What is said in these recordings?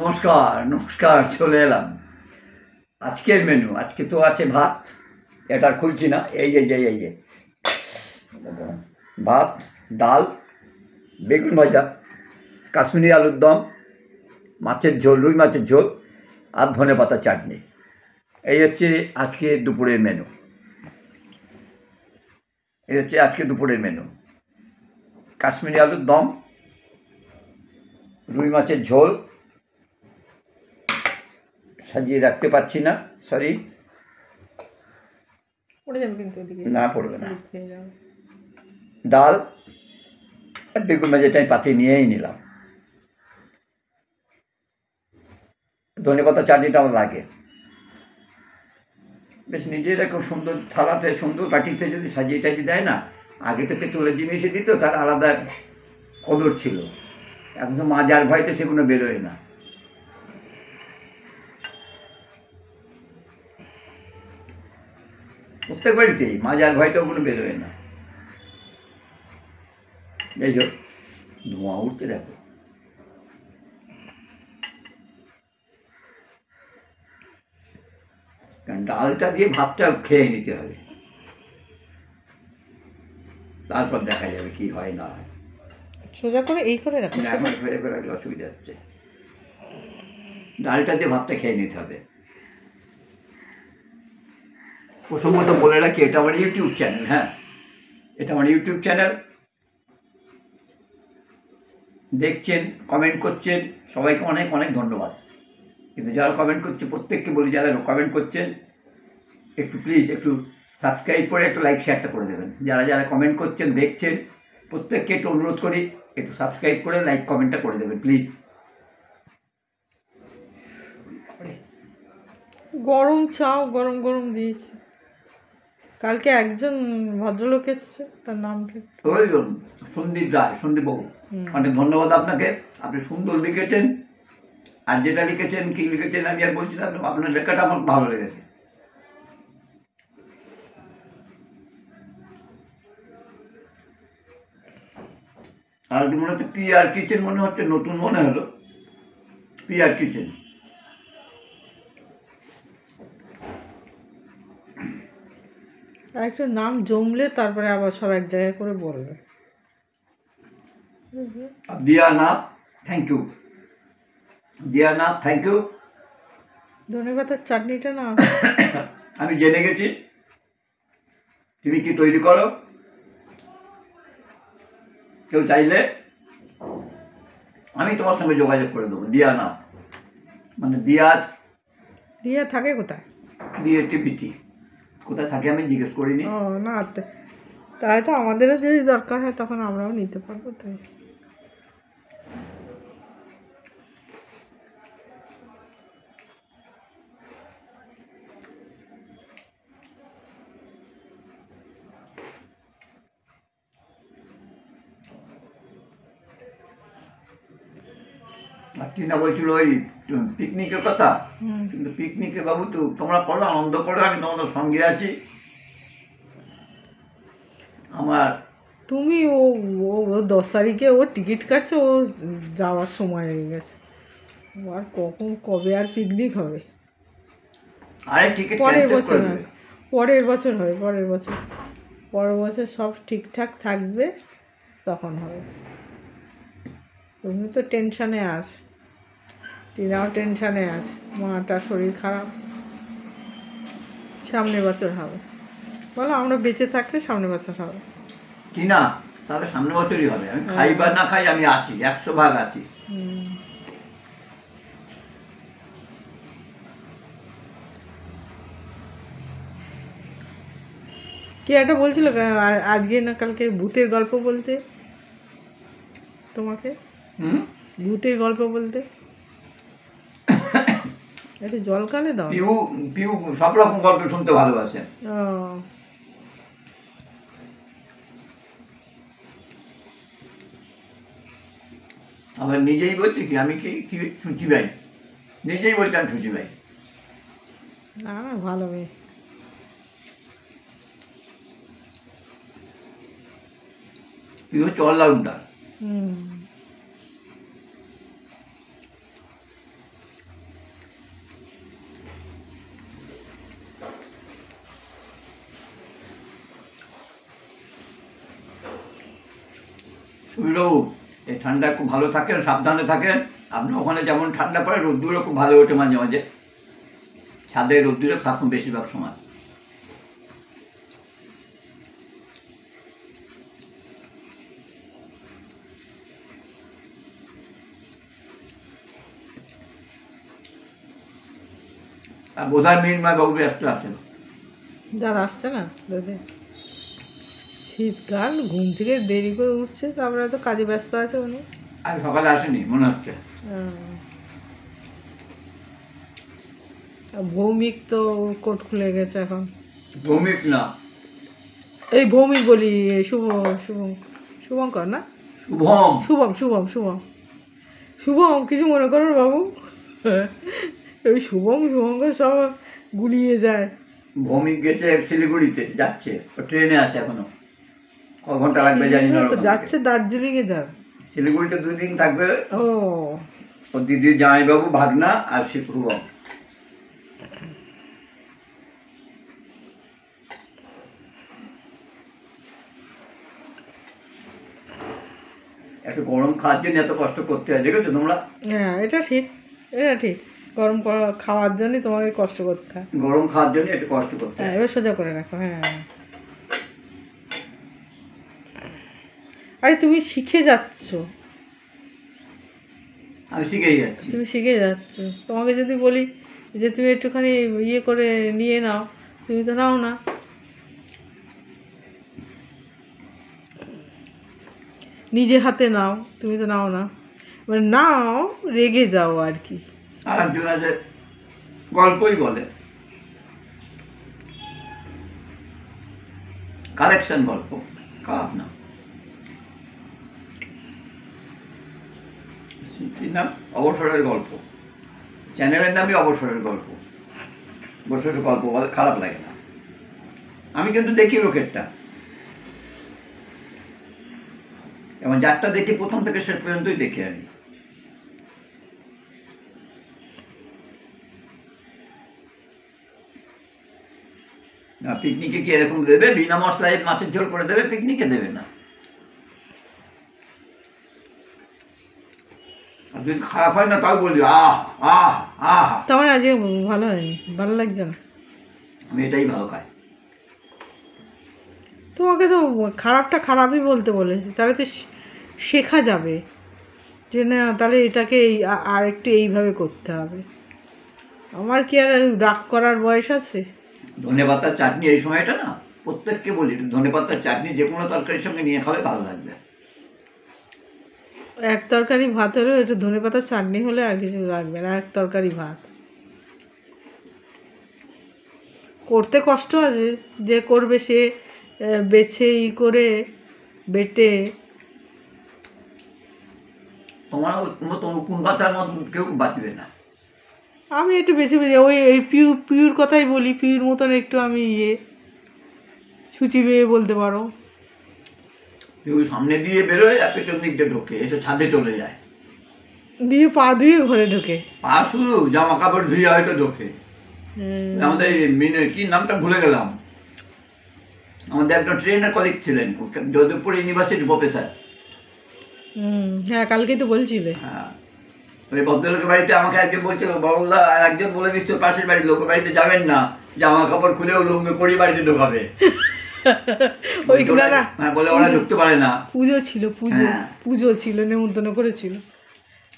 নমস্কার নমস্কার, চলে এলাম। আজকের মেনু, আজকে তো আছে ভাত, এটা আর খুলছি না। এই যে ভাত, ডাল, বেগুন ভাজা, কাশ্মীরি আলুর দম, মাছের ঝোল, রুই মাছের ঝোল, আর ধনেপাতা চাটনি। এই হচ্ছে আজকে দুপুরের মেনু। কাশ্মীরি আলুর দম, রুই মাছের ঝোল, সাজিয়ে রাখতে পারছি না, সরি, পড়ে যাবে কিন্তু ওদিকে, না পড়বে না। খেয়ে যাবে। ডাল আর বেগুন ভাজাটা আমি পাতে নিয়েই নিলাম। ধনেপাতা চাটনিটা আমার লাগে বেশ। নিজের এরকম সুন্দর থালাতে, সুন্দর বাটিতে যদি সাজিয়ে টাজিয়ে দেয় না, আগে তো পেতলের জিনিসই দিত, তার আলাদা কদর ছিল। এখন তো মাজার ভয়তে সেগুলো বেরোয় না। প্রত্যেক বাড়িতেই মাজার ভয়তে ওগুলো বেরোয় না। যাই হোক, ধোঁয়া উঠছে দেখো। কারণ ডালটা দিয়ে ভাতটা খেয়ে নিতে হবে, তারপর দেখা যাবে কি হয় না হয়। সোজা করে এই করে রাখো। এখন ফেলে ফেলে রাখলে অসুবিধা হচ্ছে। ডালটা দিয়ে ভাতটা খেয়ে নিতে হবে। প্রসঙ্গত বলে রাখি, এটা আমার ইউটিউব চ্যানেল। হ্যাঁ, এটা আমার ইউটিউব চ্যানেল। দেখছেন, কমেন্ট করছেন, সবাইকে অনেক অনেক ধন্যবাদ। কিন্তু যারা কমেন্ট করছে, প্রত্যেককে বলি, যারা কমেন্ট করছেন একটু প্লিজ একটু সাবস্ক্রাইব করে একটু লাইক শেয়ারটা করে দেবেন। যারা যারা কমেন্ট করছেন, দেখছেন, প্রত্যেককে একটু অনুরোধ করি একটু সাবস্ক্রাইব করে লাইক কমেন্টটা করে দেবেন প্লিজ। গরম চাও, গরম গরম দিয়েছে। কালকে একজন ভদ্রলোক এসছে, তার নামটা ওই সন্দীপ রায়, সন্দীপবাবু, অনেক ধন্যবাদ আপনাকে। আপনি সুন্দর লিখেছেন, আর যেটা লিখেছেন, কী লিখেছেন আমি আর বলছি না, আপনার লেখাটা আমার ভালো লেগেছে। আর কি মনে হচ্ছে, পিআর কিচেন মনে হচ্ছে, নতুন মনে হলো পিআর কিচেন। একটা নাম জমলে তারপরে আবার সব এক জায়গায় করে বলবে। Diyanath, thank you. Diyanath, thank you. ধনেপাতার চাটনিটা না আমি জেনে গেছি তুমি কি তৈরি করো। কেউ চাইলে আমি তোমার সঙ্গে যোগাযোগ করে দেবো। দিয়ানাথ মানে দিয়াজ দিয়া থাকে কোথায়? ক্রিয়েটিভিটি। কোথায় থাকে আমি জিজ্ঞেস করিনি। ও না, তাই তো আমাদেরও যদি দরকার হয় তখন আমরাও নিতে পারবো। তাই আর টিনা বলছিল ওই পিকনিকের কথা, কিন্তু পিকনিকে বাবু তো তোমরা করো, আনন্দ করো, আমি তোমাদের সঙ্গে আছি। আমার তুমি ও ও 10 তারিখে ও টিকিট কাটছে, ও যাওয়ার সময় হয়ে গেছে। ও আর কবে আর পিকনিক হবে? আরে টিকিট পরের ক্যান্সেল বছর করে হয়, দেবে। পরের বছর হবে, পরের বছর সব ঠিকঠাক থাকবে, তখন হবে। তুমি তো টেনশানে আস, টিনাও টেনশানে আস, মাটার শরীর খারাপ। সামনের বছর হবে, বলো আমরা বেঁচে থাকলে সামনের বছর হবে। টিনা, তাহলে সামনে বছরই হবে। আমি খাই বা না খাই, আমি আছি, 100 ভাগ আছি। কে একটা বলছিল আজকে না কালকে ভূতের গল্প বলতে, তোমাকে ভূতের গল্প বলতে। একটু জল কালে দাও। পিউ পিউ সব রকম গল্প শুনতে ভালোবাসে। ও আবার নিজেই বলছে কি আমি কি সুচি ভাই, নিজেই বলছে আমি সুচি ভাই। না না, ভালো মেয়ে। পিউ হচ্ছে অলরাউন্ডার। সুবিরবাবু, এই ঠান্ডা খুব ভালো থাকেন, সাবধানে থাকেন। আপনার ওখানে যেমন ঠান্ডা পড়ে, রোদ্দুরও খুব ভালো ওঠে মাঝে মাঝে। ছাদে রোদ্দুরে থাকুন বেশিরভাগ সময়। আর বোধহয় মৃন্ময় বাবু ব্যস্ত আছেন। দাদা আসছে না দাদা, শীতকাল, ঘুম থেকে দেরি করে উঠছে, তারপরে তো কাজে ব্যস্ত আছে উনি। আজ সকালে আসেনি মনে হচ্ছে। আর ভৌমিক তো কোট খুলে গেছে এখন। ভৌমিক না, এই ভৌমিক বলি, শুভঙ্কর না, শুভম। শুভম কিছু মনে করো বাবু, ওই শুভঙ্কর সব গুলিয়ে যায়। ভৌমিক গেছে শিলিগুড়িতে, যাচ্ছে, ও ট্রেনে আছে এখনো। ক ঘন্টা লাগবে জানি না। তো যাচ্ছে দার্জিলিংয়ে যাবে, শিলিগুড়িতে 2 দিন থাকবে। ও ওর দিদির জামাইবাবু, ভাগনা আর শুভম। একটু গরম খাওয়ার জন্য এত কষ্ট করতে হয়, দেখেছো তোমরা? হ্যাঁ এটা ঠিক, গরম খাওয়ার জন্যই তোমাকে কষ্ট করতে হয়। গরম খাওয়ার জন্য একটু কষ্ট করতে হ্যাঁ হয়। এবার সোজা করে রাখো। হ্যাঁ, আরে তুমি শিখে যাচ্ছ, আমি শিখেই যাচ্ছি। তুমি শিখে যাচ্ছ। তোমাকে যদি বলি যে তুমি একটুখানি ইয়ে করে নিয়ে নাও, তুমি তো নাও না। নিজে হাতে নাও, তুমি তো নাও না, মানে নাও রেগে যাও আর কি। আর একজন আছে গল্পই বলে, কালেকশন গল্প, খারাপ না। স্মৃতির নাম অবসরের গল্প, চ্যানেলের নামই অবসরের গল্প। বসে বসে গল্প বলে, খারাপ লাগে না। আমি কিন্তু দেখি লোকেরটা, এবং যারটা দেখি প্রথম থেকে শেষ পর্যন্তই দেখি আমি। পিকনিকে কি এরকম দেবে বিনা মশলায় মাছের ঝোল করে দেবে? পিকনিকে দেবে না। আর যদি খারাপ হয় না তাও বলবি আহ আহ আহ। তোমার আজকে ভালো হয়নি, ভালো লাগছে না? আমি এটাই ভালো খাই। তোমাকে তো খারাপটা খারাপই বলতে বলেছি, তাহলে তো শেখা যাবে যে না, তাহলে এটাকে আর একটু এইভাবে করতে হবে। আমার কি আর রাগ করার বয়স আছে? ধনেপাতার চাটনি এই সময়টা না, প্রত্যেককে বলি ধনেপাতার চাটনি যে কোনো তরকারির সঙ্গে নিয়ে খাবে, ভালো লাগবে। এক তরকারি ভাত হলেও একটু ধনেপাতার চাটনি হলে আর কিছু লাগবে না, এক তরকারি ভাত। করতে কষ্ট আছে, যে করবে সে বেছে করে বেটে। তোমার কোন বাচ্চার মতো কেউ বাঁচবে না। আমি একটু বেছে ওই এই পিউর কথাই বলি, পিউর মতন একটু আমি ছুচি বেয়ে বলতে পারো। কেউ সামনে দিয়ে বেরোয় আর পেছন দিক দিয়ে ঢোকে, এসে ছাদে চলে যায়, দিয়ে পা ধুয়ে ঘরে ঢোকে। পা শুধু জামা কাপড় ধুয়ে হয়তো ঢোকে। আমাদের কি নামটা ভুলে গেলাম, আমাদের একজন ট্রেনের কলিগ ছিলেন, যোধপুর ইউনিভার্সিটির প্রফেসর। হ্যাঁ কালকেই তো বলছিলে। হ্যাঁ, ওই ভদ্রলোকের বাড়িতে আমাকে একজন বলছিল, বড়দা আর একজন বলে দিচ্ছ পাশের বাড়ির লোকের বাড়িতে যাবেন না, জামা কাপড় খুলেও লুঙ্গি করি বাড়িতে ঢোকাবে। হ্যাঁ, বলে ওরা ঢুকতে পারে না। পুজো ছিল, পুজো ছিল, নেমন্তন্ন করেছিল।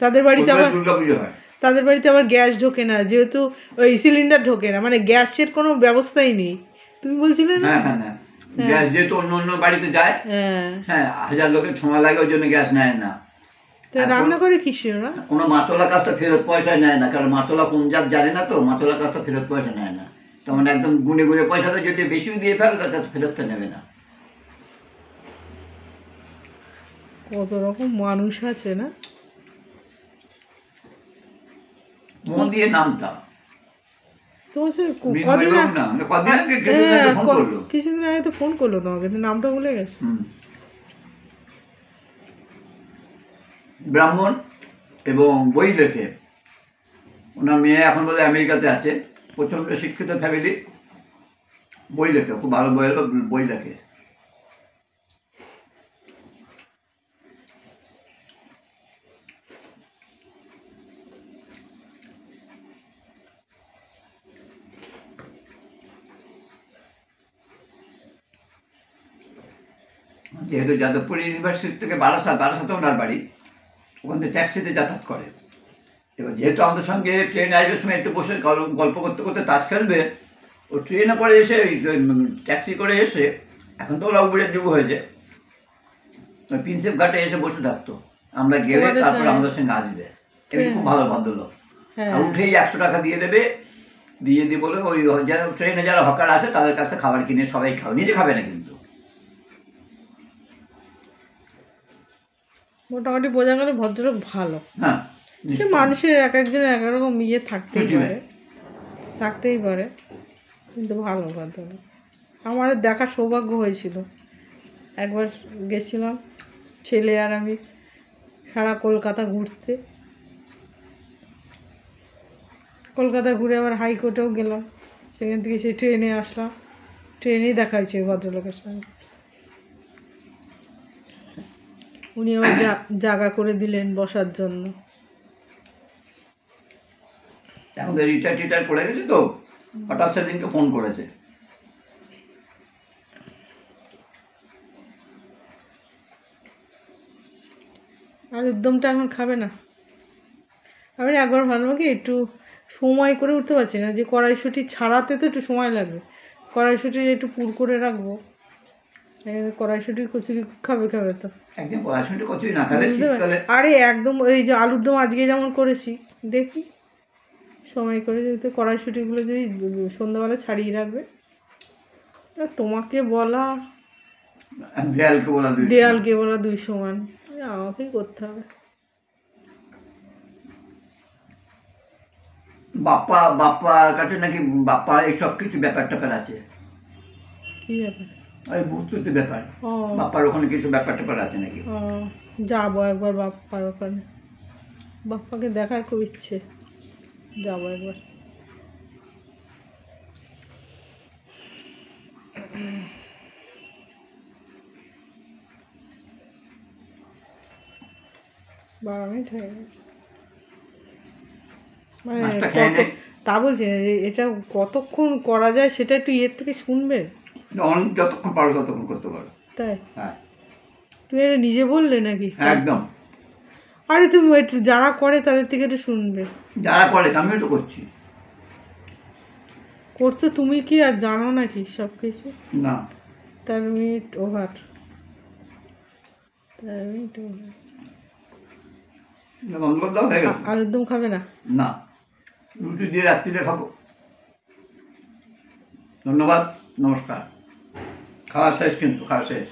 তাদের বাড়িতে আবার দুর্গাপুজো হয়, তাদের বাড়িতে আবার গ্যাস ঢোকে না, যেহেতু ওই সিলিন্ডার ঢোকে না, মানে গ্যাসের কোনো ব্যবস্থাই নেই। তুমি বলছিলে না? হ্যাঁ হ্যাঁ, গ্যাস যেহেতু অন্য অন্য বাড়িতে যায়, হ্যাঁ 1000 লোকের সময় লাগে, ওই জন্য গ্যাস নেয় না। রান্না করে কিসের না, কোনো মাছলা কাজটা ফেরত পয়সায় নেয় না, কারণ মাছলা কোন জাত জানে না, তো মাছলা কাজটা ফেরত পয়সা নেয় না। তেমন একদম গুনে গুনে পয়সাটা যদি বেশি দিয়ে ফেলে, তার কাছে ফেরতটা নেবে না। কত রকম মানুষ আছে না, মন দিয়ে নামটা তোমার সে কিছুদিন আগে তো ফোন করলো তোমাকে, নামটা ভুলে গেছে। ব্রাহ্মণ এবং বই লেখে, ওনার মেয়ে এখন বলে আমেরিকাতে আছে, প্রচণ্ড শিক্ষিত ফ্যামিলি, বই লেখে, খুব ভালো বই লেখে। যেহেতু যাদবপুর ইউনিভার্সিটি থেকে বারাসাতে ওনার বাড়ি, ওখান থেকে ট্যাক্সিতে যাতায়াত করে। এবার যেহেতু আমাদের সঙ্গে ট্রেনে আসবে সময় একটু বসে গল্প করতে করতে তাস খেলবে, ও ট্রেনে করে এসে ট্যাক্সি করে এসে, এখন তো ওলা উবেরের যুগ হয়েছে, ওই প্রিন্সেপ ঘাটে এসে বসে থাকতো, আমরা গেলে তারপর আমাদের সঙ্গে আসবে। এমনি খুব ভালো ভদ্রলোক। আর উঠেই 100 টাকা দিয়ে দেবে, দিয়ে বলে ওই যারা ট্রেনে যারা হকার আসে তাদের কাছে খাবার কিনে সবাই খাবে, নিজে খাবে না কিন্তু। মোটামুটি বোঝা গেল ভদ্রলোক ভালো। হ্যাঁ, সে মানুষের এক একজনের এক রকম ইয়ে থাকতেই পারে, কিন্তু ভালো ভদ্রলোক। আমার দেখার সৌভাগ্য হয়েছিল, একবার গেছিলাম ছেলে আর আমি সারা কলকাতা ঘুরতে। কলকাতা ঘুরে আবার হাইকোর্টেও গেলাম, সেখান থেকে সেই ট্রেনে আসলাম, ট্রেনেই দেখা হয়েছে ভদ্রলোকের সঙ্গে। উনি আবার জায়গা করে দিলেন বসার জন্য। এখন রিটায়ার করে গেছে তো, হঠাৎ সেদিনকে ফোন করেছে। আর উদ্যমটা এখন খাবে না। আমি একবার ভাবলাম কি একটু সময় করে উঠতে পারছি না, যে কড়াইশুঁটি ছাড়াতে তো একটু সময় লাগবে, কড়াইশুঁটি একটু পুর করে রাখবো। কড়াইশুঁটি কচুরি খাবে তো একদিন কড়াইশুঁটি কচুরি না খেলে শীতকালে। আরে একদম ওই যে আলুর দম আজকে যেমন করেছি, দেখি সময় করে যদি কড়াইশুঁটিগুলো যদি সন্ধ্যাবেলা ছাড়িয়ে রাখবে। তোমাকে বলা দেয়ালকে বলা 2 সমান, আমাকেই করতে হবে। বাপ্পার কাছে নাকি বাপ্পার এইসব কিছু ব্যাপার ট্যাপার আছে। কি ব্যাপার? ওই ভূতুতে ব্যাপার, বাপ্পার ওখানে কিছু ব্যাপার ট্যাপার আছে নাকি। যাবো একবার বাপ্পার ওখানে, বাপ্পাকে দেখার খুব ইচ্ছে, যাবো একবার। মানে তা বলছি এটা কতক্ষণ করা যায় সেটা একটু ইয়ের থেকে শুনবে। যতক্ষণ পারো ততক্ষণ করতে পারো। তাই? হ্যাঁ। তুমি এটা নিজে বললে নাকি? একদম। আরে তুমি একটু যারা করে তাদের থেকে একটু শুনবে। যারা করে আমিও তো করছি। করছো তুমি, কি আর জানো নাকি সব কিছু? না। 3 মিনিট ওভার। আলুর দম খাবে না? না, রুটি দিয়ে রাত্রিতে খাবো। ধন্যবাদ, নমস্কার। খাওয়া শেষ, কিন্তু খাওয়া শেষ।